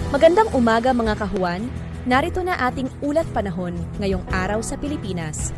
Magandang umaga mga kahuan, narito na ating ulat panahon ngayong araw sa Pilipinas.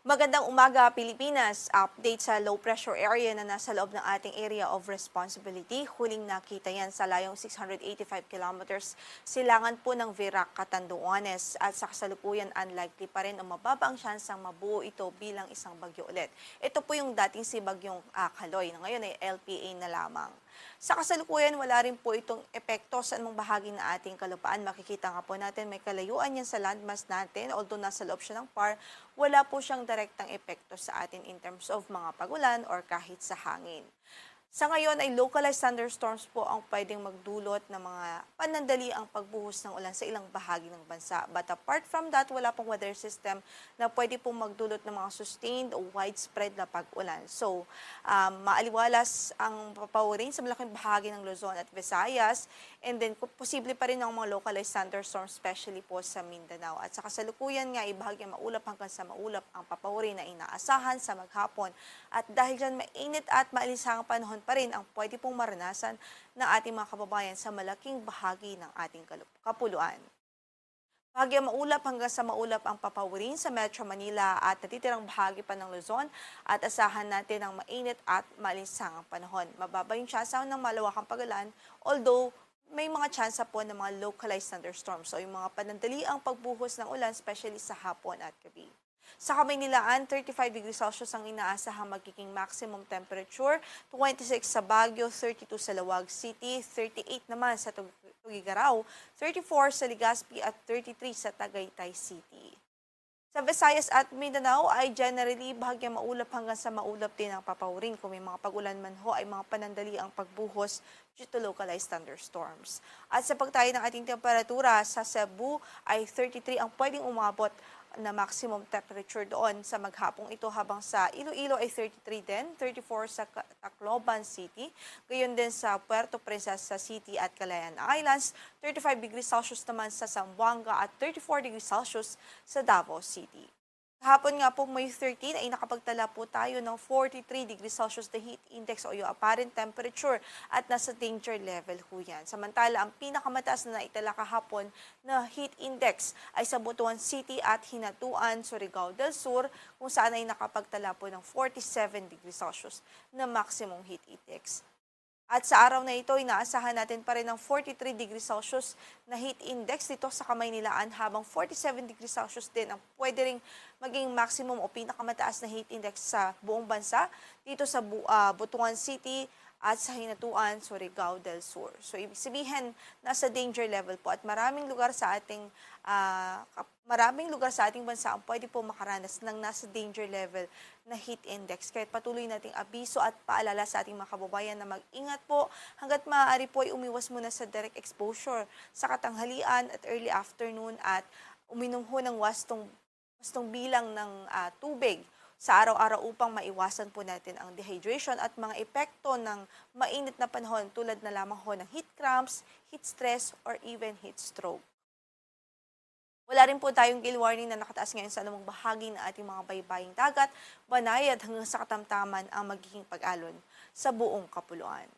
Magandang umaga, Pilipinas. Update sa low pressure area na nasa loob ng ating area of responsibility. Huling nakita yan sa layong 685 kilometers silangan po ng Virac, Catanduanes. At sa kasalukuyan, unlikely pa rin o mababa ang syansang mabuo ito bilang isang bagyo ulit. Ito po yung dating si Bagyong Kaloy na ngayon ay LPA na lamang. Sa kasalukuyan, wala rin po itong epekto sa anumang bahagi ng ating kalupaan. Makikita nga po natin may kalayuan yan sa landmass natin. Although nasa loob siya ng PAR, wala po siyang direktang epekto sa atin in terms of mga pagulan or kahit sa hangin. Sa ngayon ay localized thunderstorms po ang pwedeng magdulot ng mga panandali ang pagbuhos ng ulan sa ilang bahagi ng bansa. But apart from that, wala pong weather system na pwede pong magdulot ng mga sustained o widespread na pag-ulan. So, maaliwalas ang papawirin sa malaking bahagi ng Luzon at Visayas, and then posible pa rin ang mga localized thunderstorms, especially po sa Mindanao. At sa kasalukuyan nga, bahagyang maulap hanggang sa maulap ang papawirin na inaasahan sa maghapon. At dahil dyan mainit at maalisangang panahon pa rin ang pwede pong maranasan ng ating mga kababayan sa malaking bahagi ng ating kapuluan. Bahagyang maulap hanggang sa maulap ang papawirin sa Metro Manila at natitirang bahagi pa ng Luzon at asahan natin ang mainit at maalisangang panahon. Mababa yung tsansa ng malawakang pag-ulan, although may mga tsansa po ng mga localized thunderstorms o yung mga panandaliang pagbuhos ng ulan, especially sa hapon at gabi. Sa Kamaynilaan, 35 degrees Celsius ang inaasahang magiging maximum temperature, 26 sa Baguio, 32 sa Laoag City, 38 naman sa Tuguegarao, 34 sa Legazpi at 33 sa Tagaytay City. Sa Visayas at Mindanao ay generally bahagyang maulap hanggang sa maulap din ang papawirin. Kung may mga pagulan man ho ay mga panandali ang pagbuhos due to localized thunderstorms. At sa pagtayo ng ating temperatura, sa Cebu ay 33 ang pwedeng umabot na maximum temperature doon sa maghapong ito, habang sa Iloilo ay 33 din, 34 sa Tacloban City, gayon din sa Puerto Princesa City at Calayan Islands, 35 degrees Celsius naman sa Zamboanga at 34 degrees Celsius sa Davao City. Kahapon nga po May 13 ay nakapagtala po tayo ng 43 degrees Celsius na heat index o yung apparent temperature at nasa danger level ho yan. Samantala, ang pinakamataas na naitala kahapon na heat index ay sa Butuan City at Hinatuan, Surigao del Sur, kung saan ay nakapagtala po ng 47 degrees Celsius na maximum heat index. At sa araw na ito, inaasahan natin pa rin ng 43 degrees Celsius na heat index dito sa Kamaynilaan, habang 47 degrees Celsius din ang pwede ring maging maximum o pinakamataas na heat index sa buong bansa dito sa Butuan City at sa Hinatuan, Surigao del Sur. So, ibig sabihin, nasa danger level po at maraming lugar sa ating bansa ang pwede po makaranas ng nasa danger level na heat index. Kahit patuloy nating abiso at paalala sa ating mga kababayan na mag-ingat po hanggat maaari po ay umiwas muna sa direct exposure sa katanghalian at early afternoon at uminom ho ng wastong bilang ng tubig sa araw-araw upang maiwasan po natin ang dehydration at mga epekto ng mainit na panahon tulad na lamang ho ng heat cramps, heat stress, or even heat stroke. Wala rin po tayong gale warning na nakataas ngayon sa anumang bahagi ng ating mga baybaying dagat, banayad hanggang sa katamtaman ang magiging pag-alon sa buong kapuluan.